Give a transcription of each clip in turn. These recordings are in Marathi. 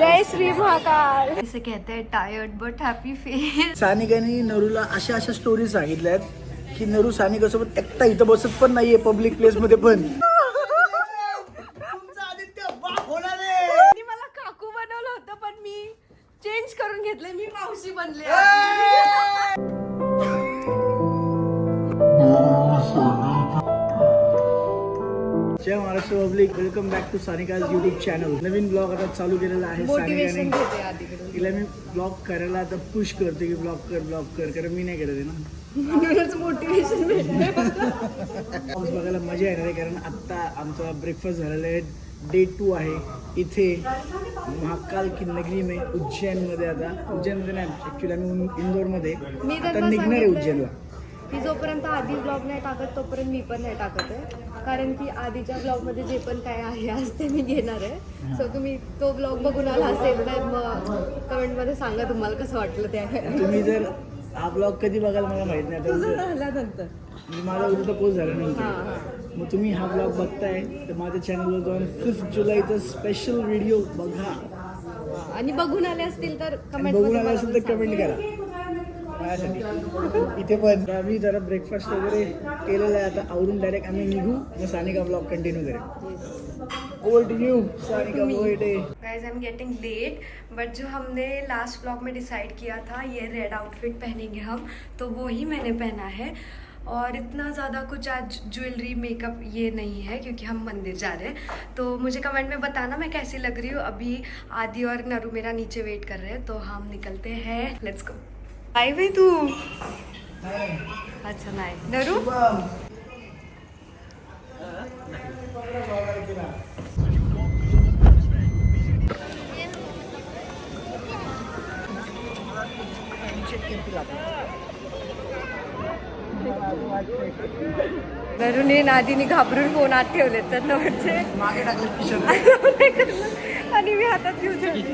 जय श्री महाकाल. इसे कहते हैं टायर्ड बट हॅपी फेस. सानिकाने नरूला अशा अशा स्टोरी सांगितल्यात की नरू सानिकासोबत एकटा इथं बसत पण नाहीये पब्लिक प्लेस मध्ये पण. मला काकू बनवलं होतं पण मी चेंज करून घेतलंय. मी मावशी बनले. जय Maharashtra public, welcome back to Sanika's YouTube channel. नवीन ब्लॉग आता चालू केलेला आहे सानिकाने. तिला मी ब्लॉग करायला आता पुश करतो की ब्लॉग कर कारण मी नाही करत आहे ना. मोटिवेशन बघायला मजा येणार आहे कारण आत्ता आमचा ब्रेकफास्ट झालेला आहे. डे 2 आहे इथे महाकाल की नगरी में उज्जैनमध्ये. आता उज्जैनमध्ये नाही, ॲक्च्युली आम्ही इंदोरमध्ये आता निघणार आहे उज्जैनला. मी जोपर्यंत आधी ब्लॉग नाही टाकत तोपर्यंत मी पण नाही टाकत आहे. कारण की आधीच्या ब्लॉगमध्ये जे पण काय आहे आज ते मी घेणार आहे. सो तुम्ही तो ब्लॉग बघून आला असेल तर मग कमेंटमध्ये सांगा तुम्हाला कसं वाटलं ते. तुम्ही जर हा ब्लॉग कधी बघाल मला माहित नाही. झाल्यानंतर माझा उद्या पोस्ट झाल्यानंतर मग तुम्ही हा ब्लॉग बघताय तर माझ्या चॅनलवर जाऊन 5 जुलैचा स्पेशल व्हिडिओ बघा. आणि बघून आले असतील तर कमेंट बघून आले असेल तर कमेंट करा माझ्यासाठी. इथे पण आम्ही जरा ब्रेकफास्ट वगैरे केलेला आहे. आता आवरून डायरेक्ट आम्ही निघू मग सानिका ब्लॉग कंटिन्यू करेल. Over to you Sanika. Guys I am getting late but जो हमने लास्ट व्लॉग में डिसाइड किया था ये रेड आउटफिट पहनेंगे हम, तो वो ही मैंने पहना है. और इतना ज़्यादा कुछ आज ज्वेलरी मेकअप ये नहीं है क्योंकि हम मंदिर जा रहे हैं. तो मुझे कमेंट में बताना मैं कैसी लग रही हूँ. अभी आदि और नरू मेरा नीचे वेट कर रहे हैं तो हम निकलते हैं. Let's go. आई भाई तू अच्छा नाही नरू. नरूने नादीने घाबरून फोन आत ठेवले तर नवरचे मागे टाकलं आणि मी हातात घेऊ शकते.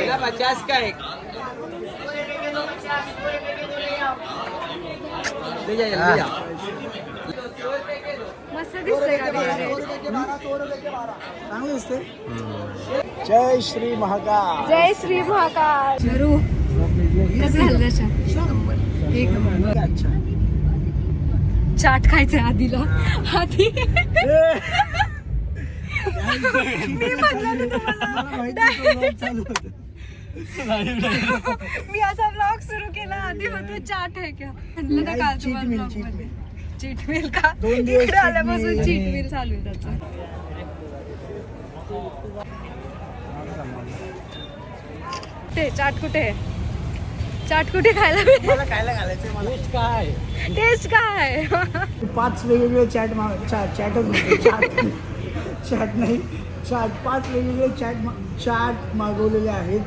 हाँ, 50 का एक ले जा. मस्त दिसतंय का चांगलं दिसते. जय श्री महाकाल. जय श्री महाकाल. नरू कसं झालं त्याच्या एक नंबर. अच्छा चाट खायचंय आधीला. आधी मी म्हणलं मी असा ब्लॉग सुरू केला. आधी होतो चाट आहे का म्हणलं ना काल तुम्हाला ब्लॉग मध्ये चीट मिल का. इकडे आल्यापासून चीट मिल चालू आहे त्याचं. ते चाट कुठे आहे. चाट कुठे खायला मला खायला घालायचं. मला काय टेस्ट काय. 5 वेगवेगळे चॅट नाही चाट 5 वेगवेगळे चाट मागवलेले आहेत.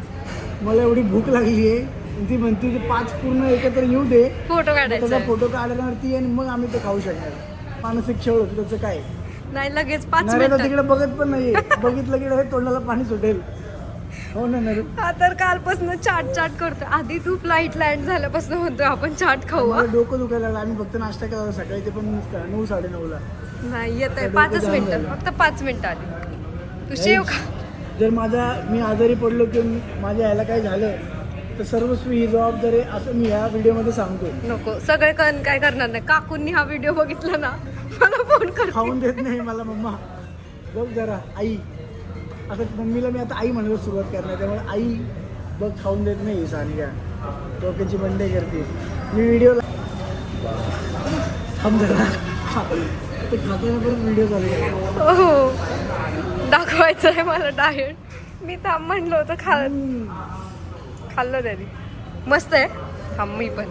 मला एवढी भूक लागली आहे ती म्हणते की 5 पूर्ण एकत्र येऊ दे, फोटो काढायचा. त्याचा फोटो काढण्यावरती आणि मग आम्ही ते खाऊ शकणार. मानसिक छळ होतो त्याचं काय नाही. लगेच 5 नरेला मिनिटात. तिकडे बघत पण नाहीये. बघितलं की हे तोंडाला पाणी सुटेल. हो ना नरू. हा तर कालपासून चाट करतो. आधी तू फ्लाईट लँड झाल्यापासून म्हणतोय आपण चाट खाऊ. मला डोकं दुखायला लागलं. आम्ही फक्त नाश्ता केला सकाळी ते पण 9 9:30ला. नाही येत आहे 5 मिनिटं फक्त 5 मिनिटं आधी. तू शेव खा. जर मी आजारी पडलो किंवा माझ्या ह्याला काही झालं तर सर्वस्वी ही जबाबदारी असं मी ह्या व्हिडिओमध्ये सांगतो. नको सगळे काय करणार नाही. काकूंनी हा व्हिडिओ बघितला ना मला फोन कर. खाऊन देत नाही मला मम्मा. बघ जरा आई असं मम्मीला मी आता आई म्हणायला सुरुवात करणार. त्यामुळे आई बघ खाऊन देत नाही सानिका. डोक्याची बंडे करते. मी व्हिडिओला थांब जरा ते खाताना पण व्हिडिओ चालू. हो दाखवायचं आहे मला डाएट. मी थांब म्हणलं होतं खाल्लं तरी मस्त आहे. थांब मी पण.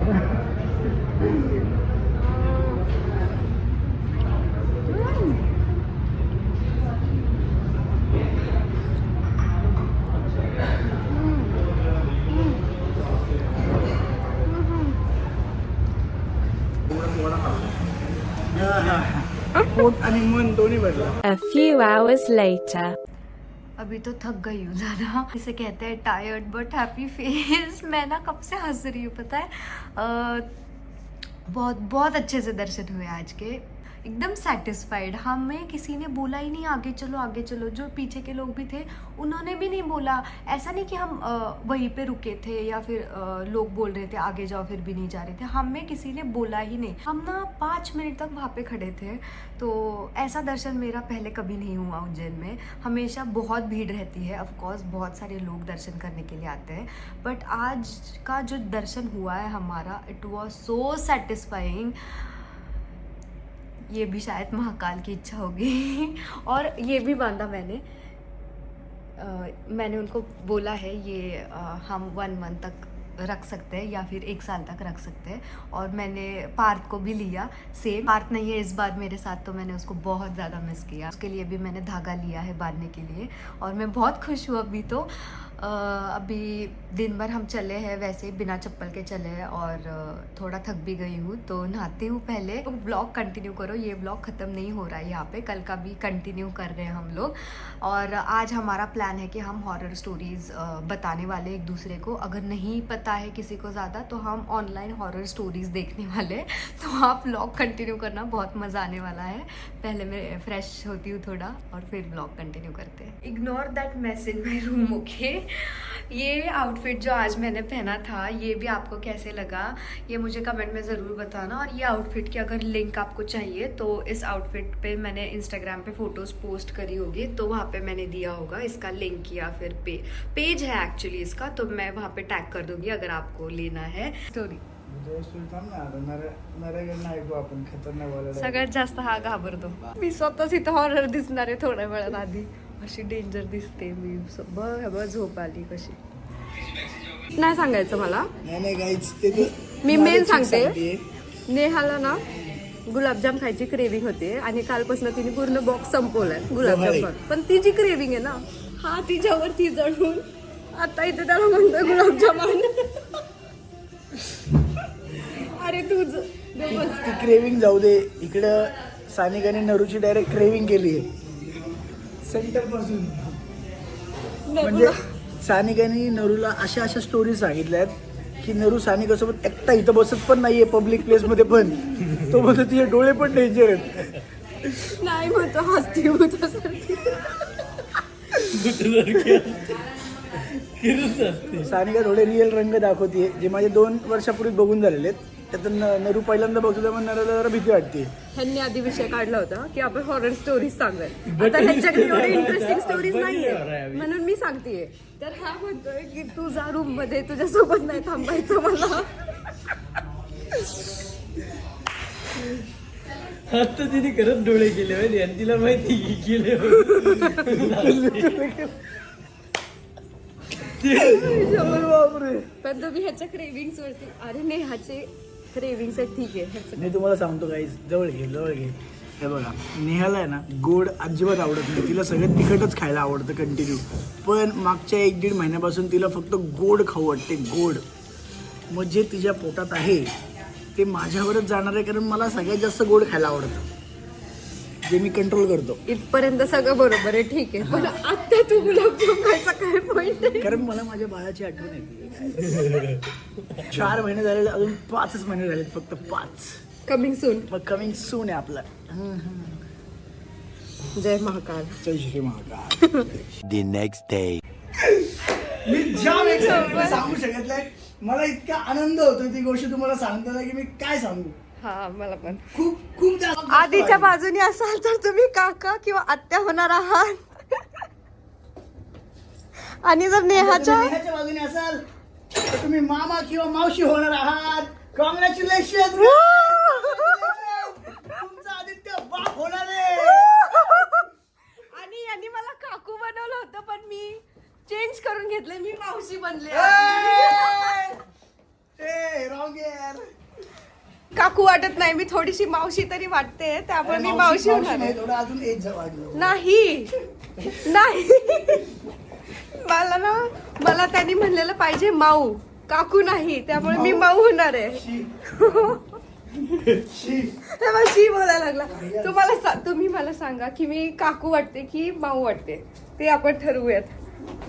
पोट आणि मन दोन्ही भरलं. A few hours later. अभी तो थक गई हूँ ज़्यादा. इसे कहते हैं टायर्ड बट हैप्पी फेस. मैं ना कब से हंस रही हूँ पता है. बहुत बहुत अच्छे से दर्शन हुए आज के. एकदम सेटिस्फाइड. हमें किसी ने बोला ही नहीं आगे चलो आगे चलो. जो पीछे के लोग भी थे उन्होंने भी नहीं बोला. ऐसा नहीं कि हम वहीं पे रुके थे या फिर लोग बोल रहे थे आगे जाओ फिर भी नहीं जा रहे थे. हमें किसी ने बोला ही नहीं. हम ना 5 मिनट तक वहाँ पे खड़े थे. तो ऐसा दर्शन मेरा पहले कभी नहीं हुआ उज्जैन में. हमेशा बहुत भीड़ रहती है. ऑफ कोर्स बहुत सारे लोग दर्शन करने के लिए आते हैं. बट आज का जो दर्शन हुआ है हमारा, इट वॉज सो सेटिस्फाइंग. ये भी शायद महाकाल की इच्छा होगी. और ये भी बांधा मैंने. मैंने उनको बोला है ये हम 1 मंथ तक रख सकते हैं या फिर 1 साल तक रख सकते हैं. और मैंने पार्थ को भी लिया. सेम पार्थ नहीं है इस बार मेरे साथ, तो मैंने उसको बहुत ज़्यादा मिस किया. उसके लिए भी मैंने धागा लिया है बांधने के लिए. और मैं बहुत खुश हूँ अभी तो. अभी दिन भर हम चले हैं वैसे बिना चप्पल के चले हैं और थोड़ा थक भी गई हूँ. तो नहाती हूँ पहले. तो ब्लॉग कंटिन्यू करो. ये ब्लॉग ख़त्म नहीं हो रहा है यहाँ पे. कल का भी कंटिन्यू कर रहे हैं हम लोग. और आज हमारा प्लान है कि हम हॉरर स्टोरीज़ बताने वाले एक दूसरे को. अगर नहीं पता है किसी को ज़्यादा तो हम ऑनलाइन हॉरर स्टोरीज़ देखने वाले. तो आप ब्लॉग कंटिन्यू करना, बहुत मज़ा आने वाला है. पहले मैं फ्रेश होती हूँ थोड़ा और फिर ब्लॉग कंटिन्यू करते हैं. इग्नोर दैट मैस इन माई रूम. ओके. ये आउटफिट जो आज मैंने पहना था ये भी आपको कैसे लगा ये मुझे कमेंट में ज़रूर बताना. और ये आउटफिट की अगर लिंक आपको चाहिए तो इस आउटफिट पे मैंने इंस्टाग्राम पे फ़ोटोज़ पोस्ट करी होगी तो वहाँ पे मैंने दिया होगा इसका लिंक. या फिर पेज है एक्चुअली इसका, तो मैं वहाँ पे टैग कर दूँगी अगर आपको लेना है. स्टोरी आपण खतरनाक. सगळ्यात जास्त हा घाबरतो. मी स्वतःच इथं हॉरर दिसणार आहे थोड्या वेळात आधी. अशी डेंजर दिसते मी. बघ झोप आली कशी. नाही सांगायचं मला. नाही गाईच ते मी मेन सांगते. नेहाला ना गुलाबजाम खायची क्रेविंग होते आणि कालपासून तिने पूर्ण बॉक्स संपवलाय गुलाबजाम. पण ती जी क्रेविंग आहे ना हा तिच्यावरती जळून आता इथे त्याला म्हणतोय गुलाबजाम आण. अरे तुझ ती क्रेविंग जाऊ दे. इकडं सानिकाने नरूची डायरेक्ट क्रेविंग केली आहे सेंटर पासून. म्हणजे सानिकाने नरूला अशा अशा स्टोरी सांगितल्यात की नरू सानिकासोबत एकटा इथं बसत पण नाहीये पब्लिक प्लेस मध्ये पण. तो म्हणतो तिचे डोळे पण डेंजर आहेत. नाही म्हणतो हसती भूतासारखी. सानिका थोडे रिअल रंग दाखवते जे माझे 2 वर्षापूर्वी बघून झालेले आहेत. त्यातून नरू पहिल्यांदा बघतो त्यामुळे नरूला जरा भीती वाटते. ह्यांनी आधी विषय काढला होता की आपण हॉरर स्टोरीज सांगायला. आता ह्यांच्याकडे एवढे इंटरेस्टिंग स्टोरीज नाहीये म्हणून मी सांगतेय. तर हा म्हणतोय की तू जा रूम मध्ये, तुझ्यासोबत नाही थांबायचं मला. आता तिने खरंच डोळे केले माहिती आणि तिला माहिती केले. पण तुम्ही ह्याच्या क्रेविंग्स वरती. अरे नेहाचे क्रेविंग्स आहेत ठीक आहे. मी तुम्हाला सांगतो काही जवळ घे. हे बघा नेहाला आहे ना गोड अजिबात आवडत नाही. तिला सगळं तिखटच खायला आवडतं कंटिन्यू. पण मागच्या 1-1.5 महिन्यापासून तिला फक्त गोड खाऊ वाटते. गोड मग जे तिच्या पोटात आहे ते माझ्यावरच जाणार आहे कारण मला सगळ्यात जास्त गोड खायला आवडतं जे मी कंट्रोल करतो. इथपर्यंत सगळं बरोबर आहे ठीक आहे. पण आता तू गुलाबजाम खायचा काय पॉइंट आहे. कारण मला माझ्या बाळाची आठवण येते. 4 महिने झालेले अजून 5च महिने झालेत फक्त 5. Coming soon. मग कमिंग सून आहे आपलं. जय महाकाल. जय Shri Mahakal. The next day. मी जाम एक सांगू शकत नाही. मला इतका आनंद होतो ती गोष्ट तुम्हाला सांगताना की मी काय सांगू. हा मला पण खूप खूप जास्त. आधीच्या बाजूने असाल तर तुम्ही काका किंवा आत्या होणार आहात. आणि जर नेहाच्या बाजूने असाल तर तुम्ही मामा किंवा मावशी होणार आहात. कॉंग्रॅच्युलेशन. तुमचा आदित्य बाप होणार आहे. आणि यांनी मला काकू बनवलं होतं पण मी चेंज करून घेतलंय. मी मावशी बनले. रॉंग यार. काकू वाटत नाही. मी थोडीशी मावशी तरी वाटते त्यामुळे मी मावशी होणार आहे. थोडं अजून एज वाढलं. नाही मला त्यांनी म्हणलेलं पाहिजे माऊ, काकू नाही. त्यामुळे मी माऊ होणार आहे. तेव्हा शी बोलायला लागला. तुम्ही मला सांगा की मी काकू वाटते की माऊ वाटते, ते आपण ठरवूयात.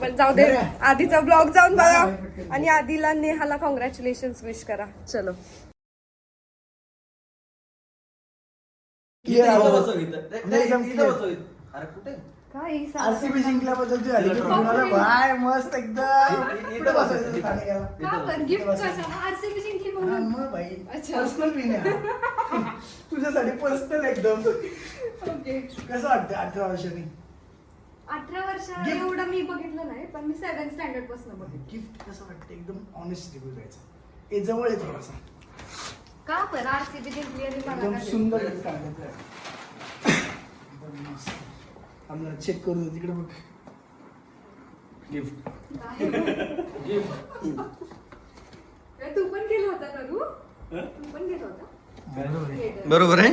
पण जाऊ दे, आधीचा ब्लॉग जाऊन बघा आणि आधीला नेहाला कॉंग्रॅच्युलेशन विश करा. चलो. आरसीबी जिंकल्याबद्दल तू आली की कोणाला भाय मस्त एकदम कुठे बसायचं आरसीबी जिंकली हा, म्हणून. मग भाई अच्छा. पर्सनल विन आहे तुझ्यासाठी पर्सनल एकदम. ओके. कसं वाटतं 18 वर्षांनी 18 वर्ष Gift. एवढं मी बघितलं नाही, पण मी 7th स्टँडर्ड पासून बघितलं. गिफ्ट कसं वाटतं एकदम ऑनेस्ट रिव्ह्यू द्यायचा. हे जवळ आहे थोडासा का पण आरसीबी जिंकली आणि मला एकदम काय ते? सुंदर gift आणलं आहे. एकदम मस्त. आम्हाला चेक करू दे तिकडे बघ. गिफ्ट काय? ए, तू पण गेला होता ना तू? तू पण गेला होता? बरोबर आहे.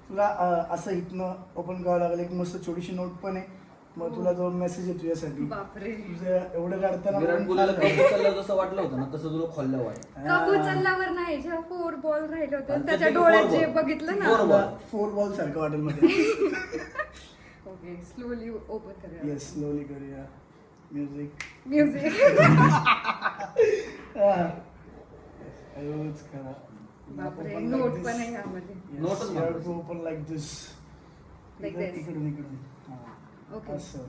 तुला असं इथनं ओपन करावं लागलं. एक मस्त छोटीशी नोट पण आहे. मग तुला जो मेसेज आहे तुझ्यासाठी. बापरे. तुझं एवढं काढताना विराट कोहलीला कप उचललं जसं वाटलं होतं ना, तसं तुला खोललं वाट. कप उचलल्यावर नाही, जेव्हा 4 बॉल राहिले होते आणि त्याच्या त्याचे डोळ्यात four जे ball. बघितलं ना. Four ball. 4 बॉल सारखं वाटेल मध्ये. ओके, स्लोली ओपन करूया. येस स्लोली करूया. Music music. रोज करा. बापरे, नोट पण आहे ह्यामध्ये. Note पण open like this. Like this. इकडून इकडून. हा. ओके. असं.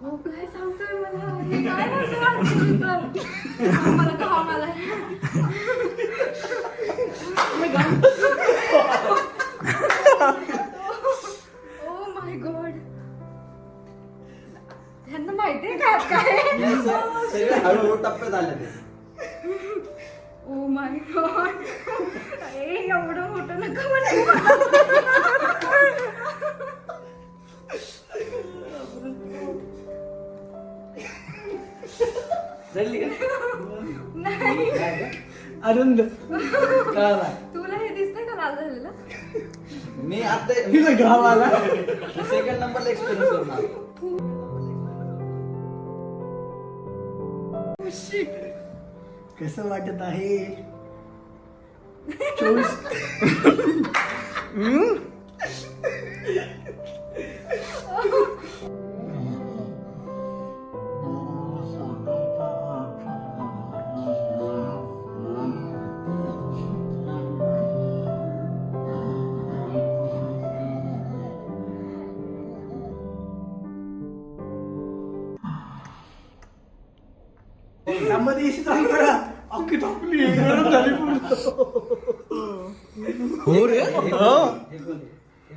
हो, काय सांगतोय मला? हे काय म्हणतो आरसीबीचं? मला घाम आलाय. Oh my God. ह्यांना माहितीये का आज काय? सगळे हळूहळू टप्प्यात आले ते. Oh my God. एवढं मोठं नका म्हणू. रडली का? नाही. आनंद कळाला. तुला हे दिसतंय का लाल झालेलं? मी आता तिला घाम आला. सेकंड नंबरला एक्सपिरियन्स करणार. कसं वाटत आहे 24. त्यामध्ये एसी चालू करा. अख्खी टाकली गरम झाली पूर्ण. हो रे. हे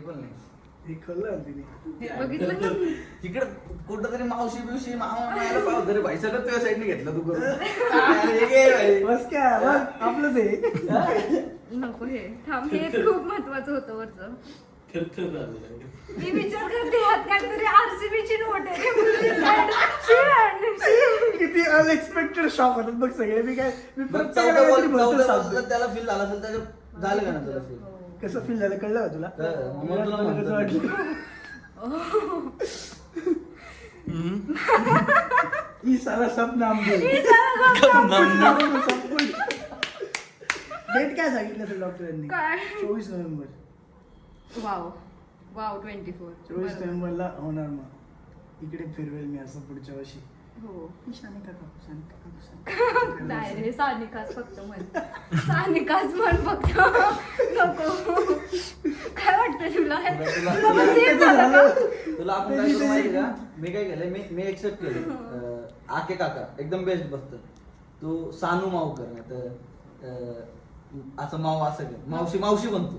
पण नाही. हे खाल्लं तिने. बघितलं ना मी. इकडे कुठं तरी मावशी बिवशी मामा मामाला पाव तरी भाई सगळं तुझ्या साईडने घेतलं तू करून. अरे हे घे भाई. बस काय बघ, आपलंच आहे. नको हे थांब, हेच खूप महत्वाचं होतं वरचं. मी विचार करते ह्यात काहीतरी आरसीबीची नोट आहे. किती अनएक्सपेक्टेड शॉक होतात बघ सगळे. मी बघ, प्रत्येकाला चौदा काहीतरी ball भलतंच ला सांगतो. त्याला फील झालं असेल, त्याचं झालं का ना तुला फील? कसं फील झालं कळलं का तुला? मग तुला म्हणतो. कसं वाटलं? ही सारा सब नाम दे. डेट काय सांगितलं असेल डॉक्टरांनी? काय? 24 नोव्हेंबर. Wow wow 24. 24 नोव्हेंबरला होणार. मग इकडे फिरवेल मी असं पुढच्या वर्षी. हो. सानिका काकू. नाही रे, सानिकाच फक्त म्हण. सानिकाच म्हण फक्त. नको. काय वाटतं तुला? तुला same झालं का? तुला आपण काय करू माहिती का? मी काय केलंय, मी एक्सेप्ट केलं. आके काका एकदम बेस्ट बसतं. तू सानू माऊ कर, नाही तर असं माऊ असं कर. मावशी मावशी बनतो.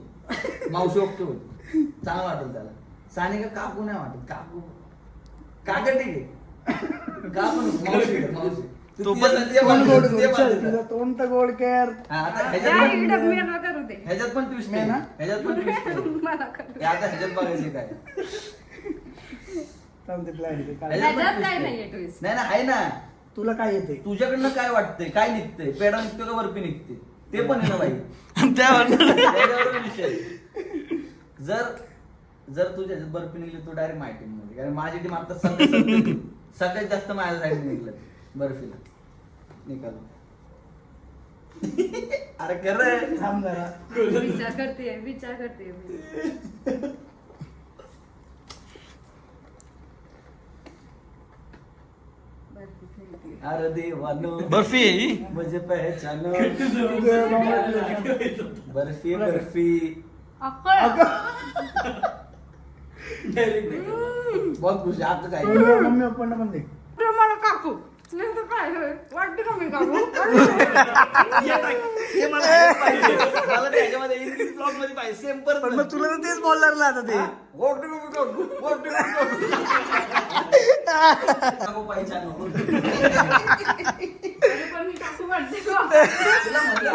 मावशी ओके होईल. चांगलं वाटेल त्याला. सानिका काकू नाही वाटत. काकू काका ठीक आहे. काकू नको, मावशी कर, मावशी. तू तिच्यासाठी जे तोंड गोड बांधलं, ते कर. चल, बांधलं. तुझं तोंड तर गोड कर. हा, आता त्या ह्याच्यात इकडं पण- मेला करू दे. ह्याच्यात पण ट्विस्ट मी आहे ना? ह्याच्यात पण ट्विस्ट आहे. मला करू हे आता ह्याच्यात बघायचं काय. थांब ते plan आहे ते काय. ह्याच्यात पण ह्याच्यात twist काय आहे. नाहीये twist. नाही ना, आहे ना. तुला काय येते तुझ्याकडनं काय वाटतंय, काय निघतंय, पेढा निघतोय का बर्फी निघते ते पण आहे ना बाई. त्याच्यावर विषय आहे. जर तुझ्या बर्फी निघली तू डायरेक्ट माझ्या टीम मध्ये, कारण माझी टीम आता सगळ्यात जास्त माझ्या साईड निघलं बर्फीला निकाल. अरे कर रे. थांब जरा. विचार करते मी. अरे देवानो बर्फी आहे ही? मुझे पहचानो. बर्फी बर्फी बहुत खुश आहे. आता काय मम्मी पप्पांना पण दे. मला काकू नेमकं काय वाटतं का मी काकू हे मला हे पाहिजे. मला त्याच्यामध्ये इंग्लिश ब्लॉग मध्ये पाहिजे सेम पण परत. मग तुला तर तेच बोलणार ना आता ते. पण मी काकू वाटते का? तुला म्हटलं